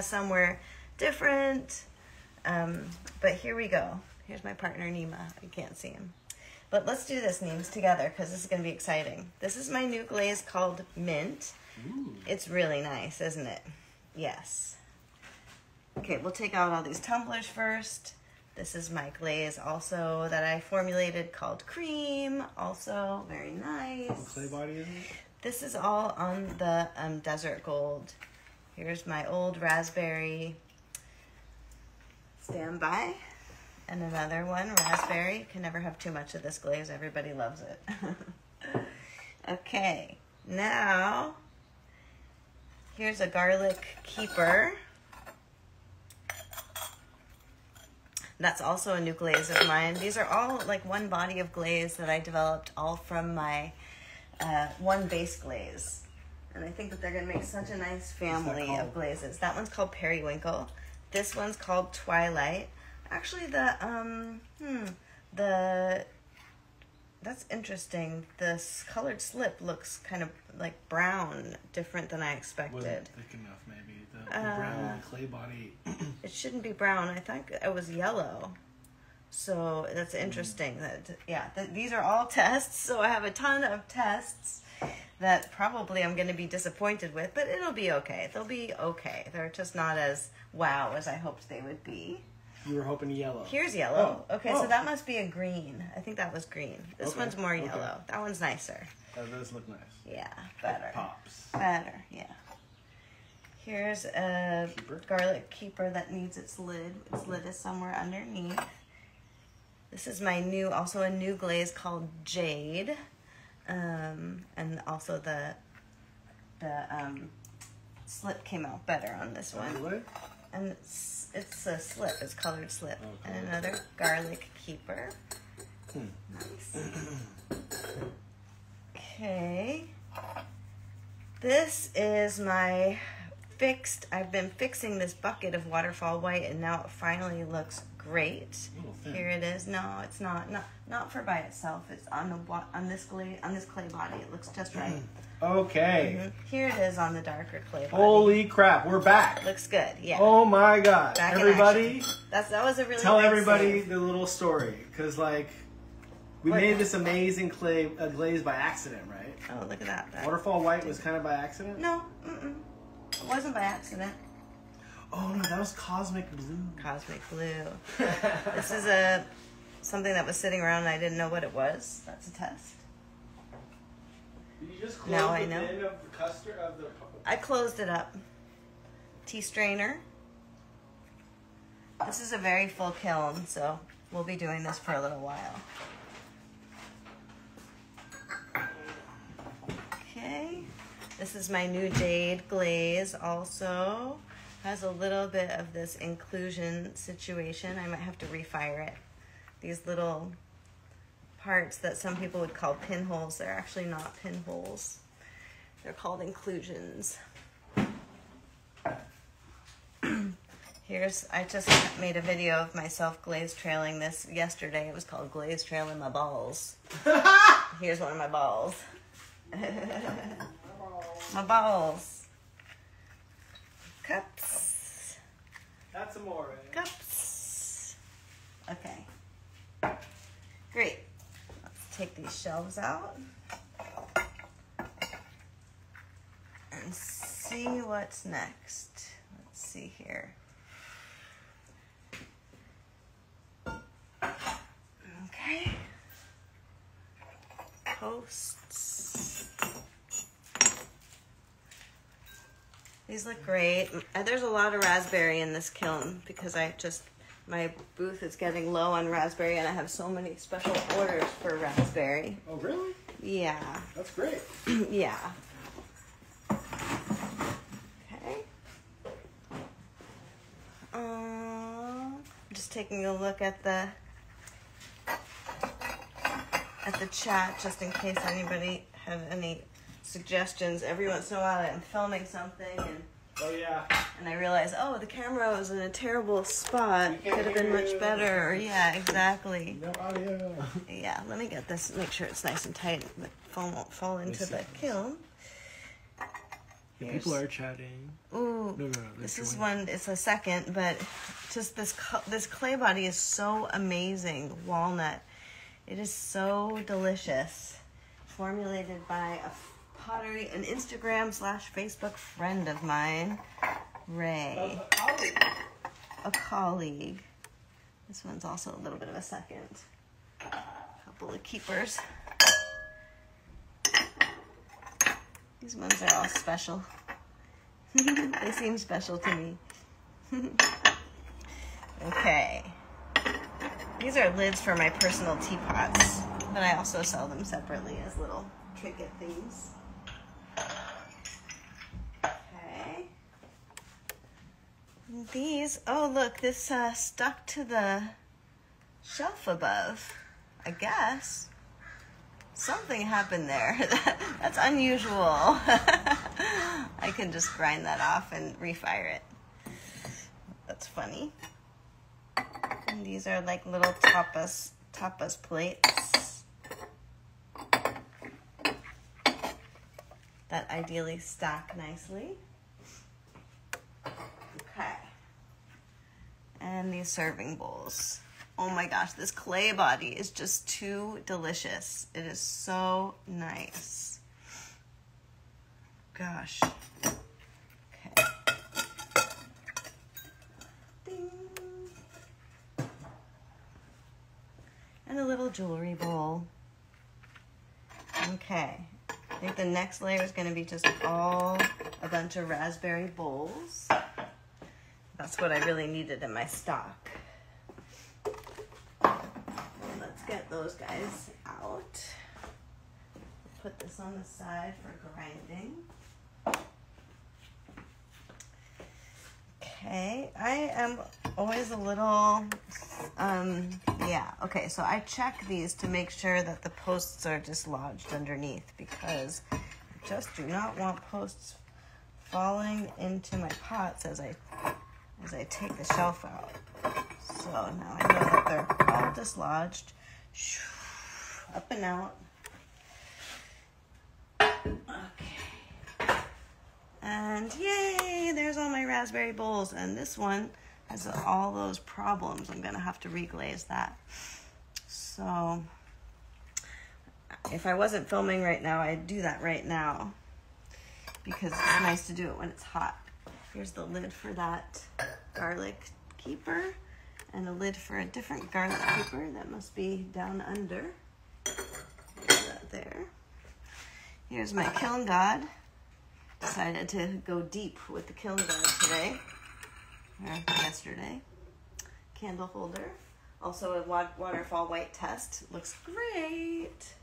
somewhere different. But here we go. Here's my partner, Nima. I can't see him. But let's do this, Neems, together, because this is going to be exciting. This is my new glaze called Mint. Ooh. It's really nice, isn't it? Yes. Okay, we'll take out all these tumblers first. This is my glaze also that I formulated called Cream. Also, very nice. What clay body is it? This is all on the Desert Gold. Here's my old raspberry standby. And another one, raspberry. Can never have too much of this glaze. Everybody loves it. Okay, now here's a garlic keeper. That's also a new glaze of mine. These are all like one body of glaze that I developed all from my one base glaze. And I think that they're gonna make such a nice family of glazes. That one's called Periwinkle. This one's called Twilight. Actually, that's interesting. This colored slip looks kind of like brown, different than I expected. Wasn't thick enough, maybe. The brown clay body. It shouldn't be brown. I think it was yellow. So that's interesting. These are all tests. So I have a ton of tests that probably I'm going to be disappointed with, but it'll be okay. They'll be okay. They're just not as wow as I hoped they would be. You were hoping yellow. Here's yellow. Oh. Okay, so that must be a green. I think that was green. This one's more yellow. Okay. That one's nicer. That does look nice. Yeah, better. It pops. Better, yeah. Here's a garlic keeper that needs its lid. Its lid is somewhere underneath. This is my new, also a new glaze called Jade. And also the slip came out better on this one. Really? And it's a slip, it's colored slip. Okay. And another garlic keeper. Nice. Okay. This is my I've been fixing this bucket of waterfall white, and now it finally looks great. Here it is. No, it's not for by itself. It's on this clay body. It looks just right. Okay. Here it is on the darker clay body. Holy crap, we're back. Looks good. Yeah. Oh my god. Back everybody, that was a really tell nice everybody save. The little story, because like we made this amazing glaze by accident, right? Oh, look at that. Waterfall white was kind of by accident? No, it wasn't by accident. Oh no, that was cosmic blue. Cosmic blue. This is something that was sitting around and I didn't know what it was. That's a test. Did you just close bin of the custard of the? I closed it up. Tea strainer. This is a very full kiln, so we'll be doing this for a little while. Okay. This is my new Jade glaze also. Has a little bit of this inclusion situation. I might have to refire it. These little parts that some people would call pinholes, they're actually not pinholes. They're called inclusions. I just made a video of myself glaze trailing this yesterday. It was called Glaze Trailing My Balls. Here's one of my balls. My balls. Cups. That's amore. Cups. Okay. Great. Let's take these shelves out and see what's next. Let's see here. Okay. Posts. These look great. There's a lot of raspberry in this kiln because my booth is getting low on raspberry and I have so many special orders for raspberry. Oh, really? Yeah. That's great. Yeah. Okay. Just taking a look at the chat just in case anybody have any suggestions. Every once in a while I'm filming something and I realize, oh, the camera was in a terrible spot. Could have been much better. Or, yeah, exactly. No audio. Yeah, let me get this, make sure it's nice and tight. The foam won't fall into the kiln. Yeah, people are chatting. Ooh, no, this is one. It's a second, but just this clay body is so amazing. Walnut. It is so delicious. Formulated by an Instagram/Facebook friend of mine, Ray. A colleague. This one's also a little bit of a second. Couple of keepers. These ones are all special. They seem special to me. Okay. These are lids for my personal teapots, but I also sell them separately as little trinket things. Okay. These, oh look, this stuck to the shelf above, I guess. Something happened there. That's unusual. I can just grind that off and refire it. That's funny. And these are like little tapas plates that ideally stack nicely. Okay. And these serving bowls. Oh my gosh, this clay body is just too delicious. It is so nice. Gosh. Okay. Ding. And a little jewelry bowl. Okay. I think the next layer is going to be just a bunch of raspberry bowls. That's what I really needed in my stock. Let's get those guys out. Put this on the side for grinding. Okay, I am always a little, okay, so I check these to make sure that the posts are dislodged underneath, because I just do not want posts falling into my pots as I take the shelf out. So now I know that they're all dislodged. Up and out. Okay. And yay, there's all my raspberry bowls. And this one has all those problems. I'm gonna have to reglaze that. So if I wasn't filming right now, I'd do that right now, because it's nice to do it when it's hot. Here's the lid for that garlic keeper, and a lid for a different garlic keeper that must be down under. There's that there. Here's my kiln god. Decided to go deep with the kiln god today, or yesterday. Candle holder. Also a waterfall white test. Looks great.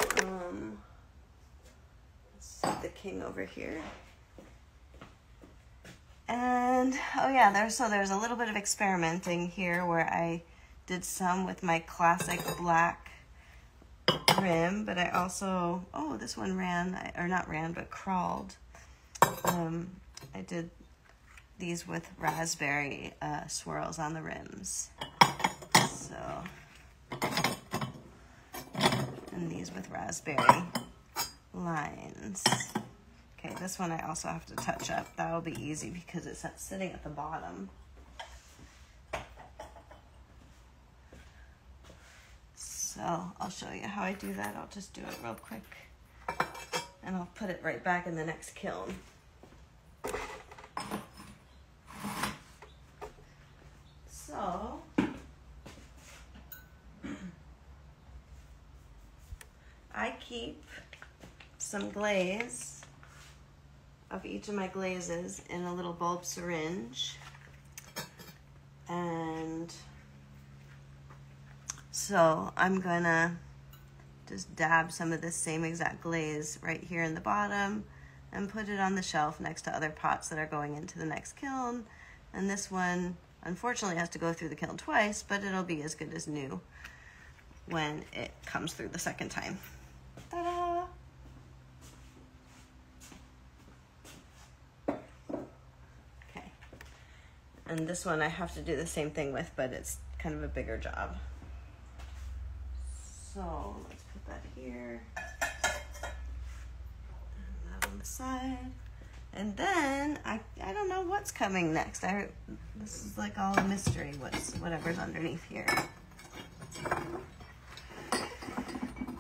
Let's set the king over here. And, oh yeah, there's a little bit of experimenting here where I did some with my classic black rim, but I also, this one crawled. I did these with raspberry swirls on the rims. So, and these with raspberry lines. Okay, this one I also have to touch up. That will be easy because it's sitting at the bottom. So I'll show you how I do that. I'll just do it real quick. And I'll put it right back in the next kiln. So, I keep some glaze of each of my glazes in a little bulb syringe, and so I'm gonna just dab some of this same exact glaze right here in the bottom and put it on the shelf next to other pots that are going into the next kiln. And this one unfortunately has to go through the kiln twice, but it'll be as good as new when it comes through the second time. Ta-da! And this one I have to do the same thing with, but it's kind of a bigger job. So let's put that here. And that on the side. And then I don't know what's coming next. This is like all a mystery. Whatever's underneath here.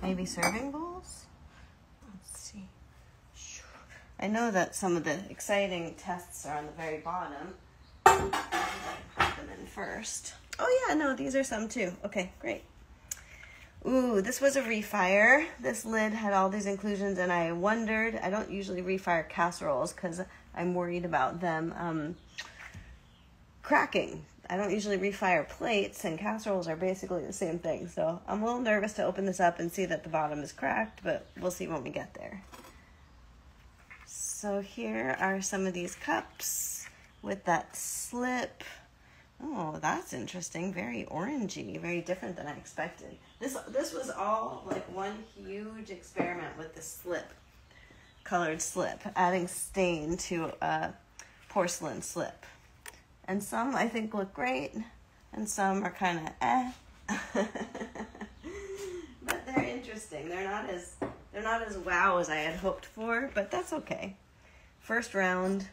Maybe serving bowls? Let's see. I know that some of the exciting tests are on the very bottom. Put them in first. Oh yeah, no, these are some too. Okay, great. Ooh, this was a refire. This lid had all these inclusions, and I wondered, I don't usually refire casseroles because I'm worried about them cracking. I don't usually refire plates, and casseroles are basically the same thing. So I'm a little nervous to open this up and see that the bottom is cracked, but we'll see when we get there. So here are some of these cups with that slip. Oh, that's interesting. Very orangey, very different than I expected. This was all like one huge experiment with the slip, colored slip, adding stain to a porcelain slip. And some I think look great, and some are kind of eh. But they're interesting. They're not as wow as I had hoped for, but that's okay. First round.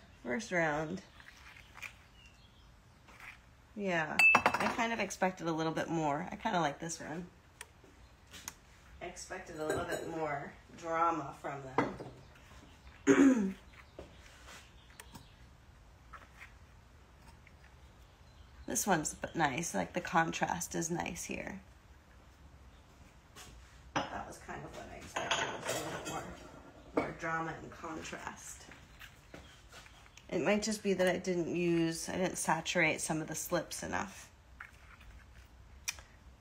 Yeah, I kind of expected a little bit more. I kind of like this one. I expected a little bit more drama from them. This one's nice, like the contrast is nice here. That was kind of what I expected, a little bit more drama and contrast. It might just be that I didn't saturate some of the slips enough.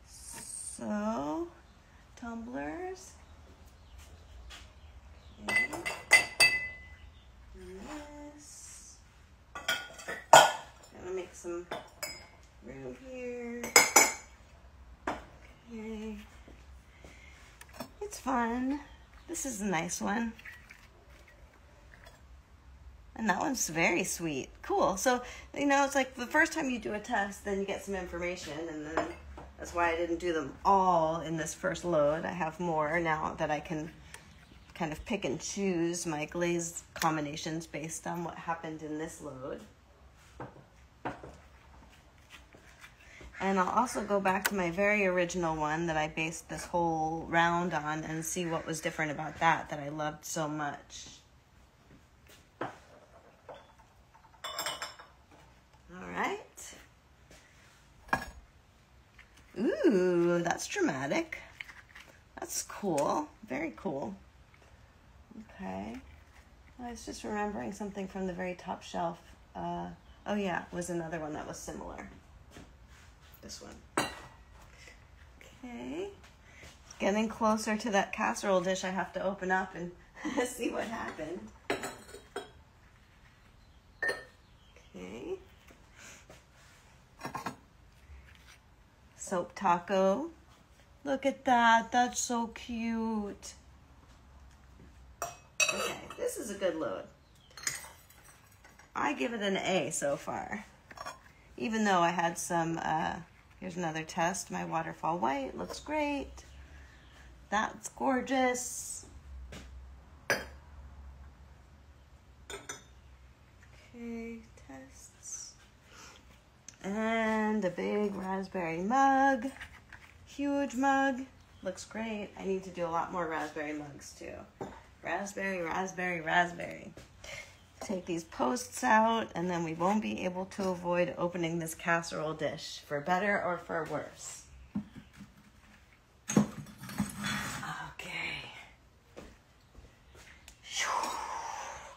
So, tumblers. Okay. And this. Gonna make some room here. Okay. It's fun. This is a nice one. And that one's very sweet. Cool. So, it's like the first time you do a test, then you get some information, and then that's why I didn't do them all in this first load. I have more now that I can kind of pick and choose my glaze combinations based on what happened in this load. And I'll also go back to my very original one that I based this whole round on and see what was different about that I loved so much. Alright. Ooh, that's dramatic. That's cool. Very cool. Okay. I was just remembering something from the very top shelf. Oh yeah, it was another one that was similar. This one. Okay. Getting closer to that casserole dish I have to open up and see what happened. Okay. Soap taco. Look at that. That's so cute. Okay, this is a good load. I give it an A so far. Even though I had some, here's another test. My waterfall white looks great. That's gorgeous. Okay, tests. And a big raspberry mug. Huge mug. Looks great. I need to do a lot more raspberry mugs too. Raspberry, raspberry, raspberry. Take these posts out, and then we won't be able to avoid opening this casserole dish, for better or for worse. Okay.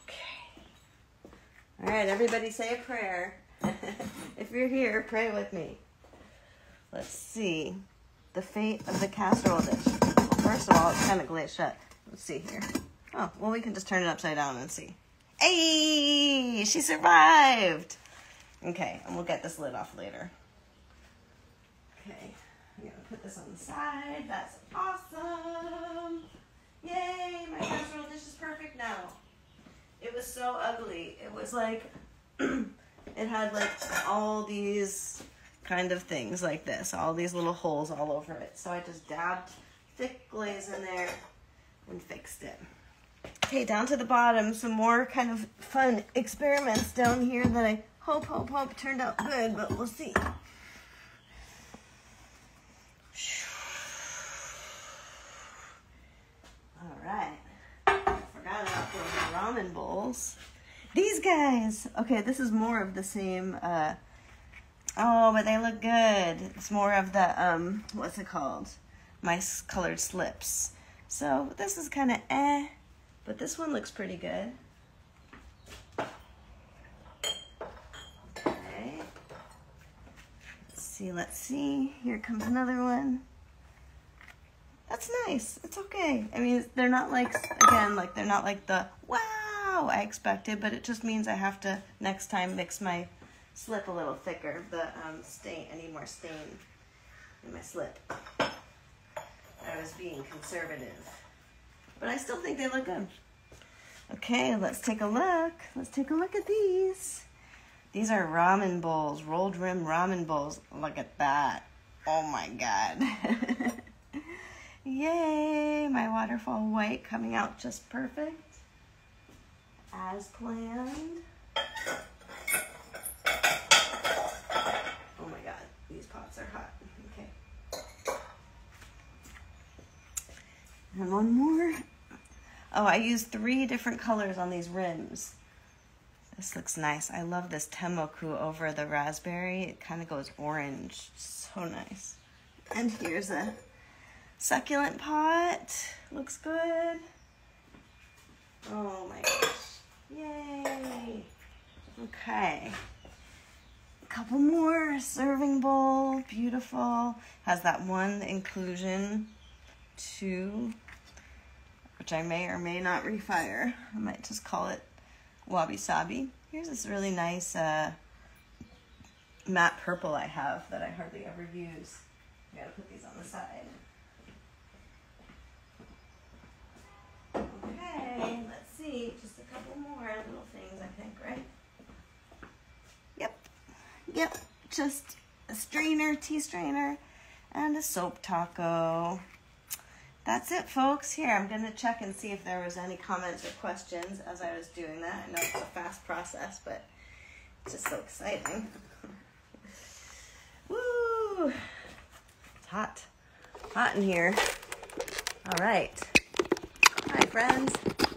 Okay. All right, everybody say a prayer. If you're here, pray with me. Let's see. The fate of the casserole dish. Well, first of all, it's kind of glazed shut. Let's see here. Oh, well, we can just turn it upside down and see. Hey, she survived. Okay, and we'll get this lid off later. Okay, I'm gonna put this on the side. That's awesome. Yay, my casserole dish is perfect now. It was so ugly. It was like, it had like all these kind of things like this, all these little holes all over it. So I just dabbed thick glaze in there and fixed it. Okay, down to the bottom, some more kind of fun experiments down here that I hope turned out good, but we'll see. All right. Forgot about those ramen bowls. These guys. Okay, this is more of the same. Oh, but they look good. It's more of the what's it called? My colored slips. So this is kind of but this one looks pretty good. Okay. Let's see. Here comes another one. That's nice. It's okay. I mean, they're not like, again, like they're not like the wow I expected, but it just means I have to next time mix my slip a little thicker. The stain, I need more stain in my slip. I was being conservative, but I still think they look good. Okay, let's take a look. Let's take a look at these. These are ramen bowls, rolled rim ramen bowls. Look at that. Oh my God. Yay, my waterfall white coming out just perfect. As planned. Oh my God, these pots are hot. Okay. And one more. Oh, I used 3 different colors on these rims. This looks nice. I love this temoku over the raspberry. It kind of goes orange. So nice. And here's a succulent pot. Looks good. Oh my gosh. Yay. Okay. A couple more. Serving bowl. Beautiful. Has that one inclusion too, which I may or may not refire. I might just call it wabi sabi. Here's this really nice matte purple I have that I hardly ever use. I gotta put these on the side. Okay, let's see. Just a couple more little things, I think, right? Yep. Just a strainer, tea strainer, and a soap taco. That's it, folks. Here, I'm going to check and see if there was any comments or questions as I was doing that. I know it's a fast process, but it's just so exciting. Woo! It's hot. Hot in here. All right. Hi, friends.